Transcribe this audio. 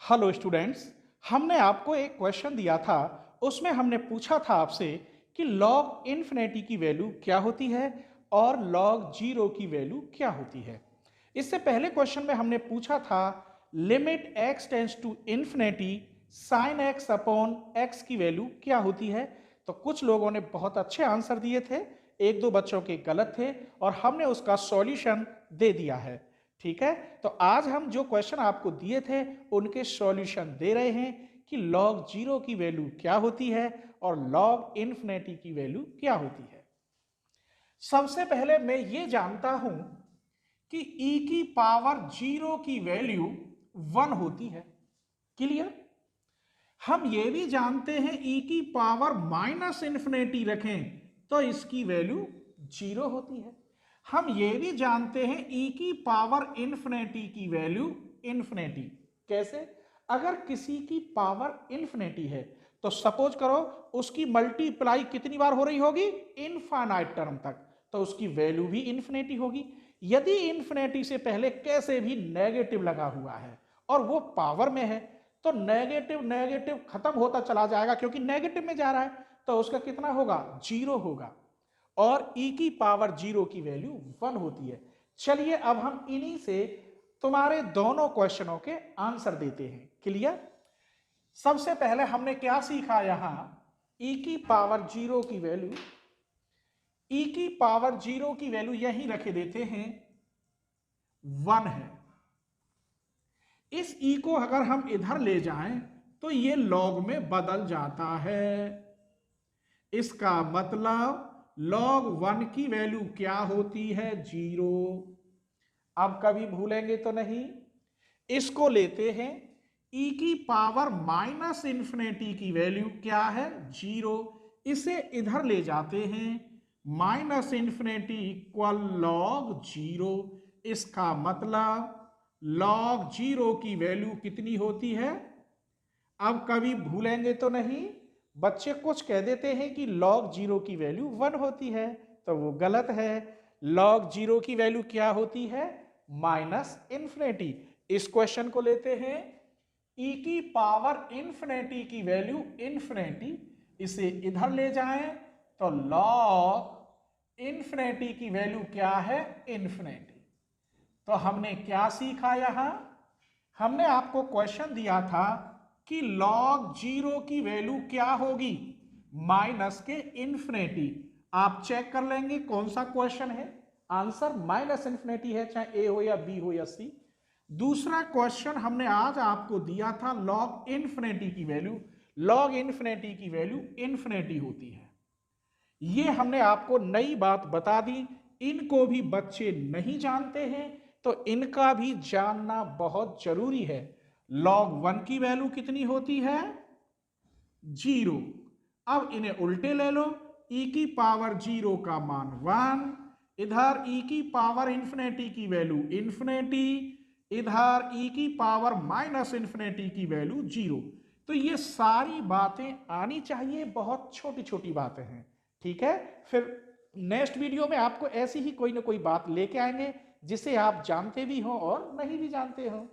Hello students. हमने आपको एक क्वेश्चन दिया था, उसमें हमने पूछा था आपसे कि लॉग इन्फिनिटी की वैल्यू क्या होती है और लॉग जीरो की वैल्यू क्या होती है। इससे पहले क्वेश्चन में हमने पूछा था limit x tends to infinity sine x upon x की वैल्यू क्या होती है। तो कुछ लोगों ने बहुत अच्छे आंसर दिए थे, एक दो बच्चों के गलत थे और हमने उसका सॉल्यूशन दे दिया है। ठीक है, तो आज हम जो क्वेश्चन आपको दिए थे उनके सॉल्यूशन दे रहे हैं कि लॉग जीरो की वैल्यू क्या होती है और लॉग इन्फिनिटी की वैल्यू क्या होती है। सबसे पहले मैं ये जानता हूं कि e की पावर जीरो की वैल्यू 1 होती है। क्लियर। हम ये भी जानते हैं e की पावर माइनस इन्फिनिटी रखें तो इसकी वैल्यू जीरो होती है। हम ये भी जानते हैं e की पावर इन्फिनिटी की वैल्यू इन्फिनिटी। कैसे? अगर किसी की पावर इन्फिनिटी है तो सपोज करो उसकी मल्टीप्लाई कितनी बार हो रही होगी? इनफाइनाइट टर्म तक, तो उसकी वैल्यू भी इन्फिनिटी होगी। यदि इन्फिनिटी से पहले कैसे भी नेगेटिव लगा हुआ है और वो पावर में है तो नेगेटिव नेगेटिव खत्म होता चला जाएगा, क्योंकि नेगेटिव में जा रहा है तो उसका कितना होगा? जीरो होगा। और e की पावर जीरो की वैल्यू 1 होती है। चलिए अब हम इन्हीं से तुम्हारे दोनों क्वेश्चनों के आंसर देते हैं। क्लियर। सबसे पहले हमने क्या सीखा यहां? e की पावर जीरो की वैल्यू, e की पावर जीरो की वैल्यू यहीं रखे देते हैं 1 है। इस e को अगर हम इधर ले जाएं तो ये लॉग में बदल जाता है। इसका मतलब log 1 की वैल्यू क्या होती है? जीरो। अब कभी भूलेंगे तो नहीं। इसको लेते हैं, e की पावर माइनस इन्फिनिटी की वैल्यू क्या है? जीरो। इसे इधर ले जाते हैं, minus infinity equal log zero. इसका मतलब लॉग जीरो की वैल्यू कितनी होती है? अब कभी भूलेंगे तो नहीं। बच्चे कुछ कह देते हैं कि log जीरो की वैल्यू 1 होती है, तो वो गलत है। log जीरो की वैल्यू क्या होती है? Minus infinity. इस क्वेश्चन को लेते हैं, e की पावर इन्फिनिटी की वैल्यू इन्फिनिटी। इसे इधर ले जाएं तो log इन्फिनिटी की वैल्यू क्या है? इन्फिनिटी। तो हमने क्या सीखा यहां? हमने आपको क्वेश्चन दिया था कि log जीरो की वैल्यू क्या होगी? माइनस के इन्फिनिटी। आप चेक कर लेंगे कौन सा क्वेश्चन है। आंसर माइनस इन्फिनिटी है, चाहे ए हो या बी हो या सी। दूसरा क्वेश्चन हमने आज आपको दिया था log इन्फिनिटी की वैल्यू। log इन्फिनिटी की वैल्यू इन्फिनिटी होती है। ये हमने आपको नई बात बता दी। इनको भी बच्चे नहीं जानते हैं तो इनका भी जानना बहुत जरूरी है। log 1 की वैल्यू कितनी होती है? जीरो। अब इन्हें उल्टे ले लो, e की पावर जीरो का मान 1, इधर e की पावर इंफिनिटी की वैल्यू इंफिनिटी, इधर e की पावर माइनस इंफिनिटी की वैल्यू जीरो। तो ये सारी बातें आनी चाहिए, बहुत छोटी छोटी बातें हैं। ठीक है, फिर नेक्स्ट वीडियो में आपको ऐसी ही कोई ना कोई बात लेके आएंगे जिसे आप जानते भी हो और नहीं भी जानते हो।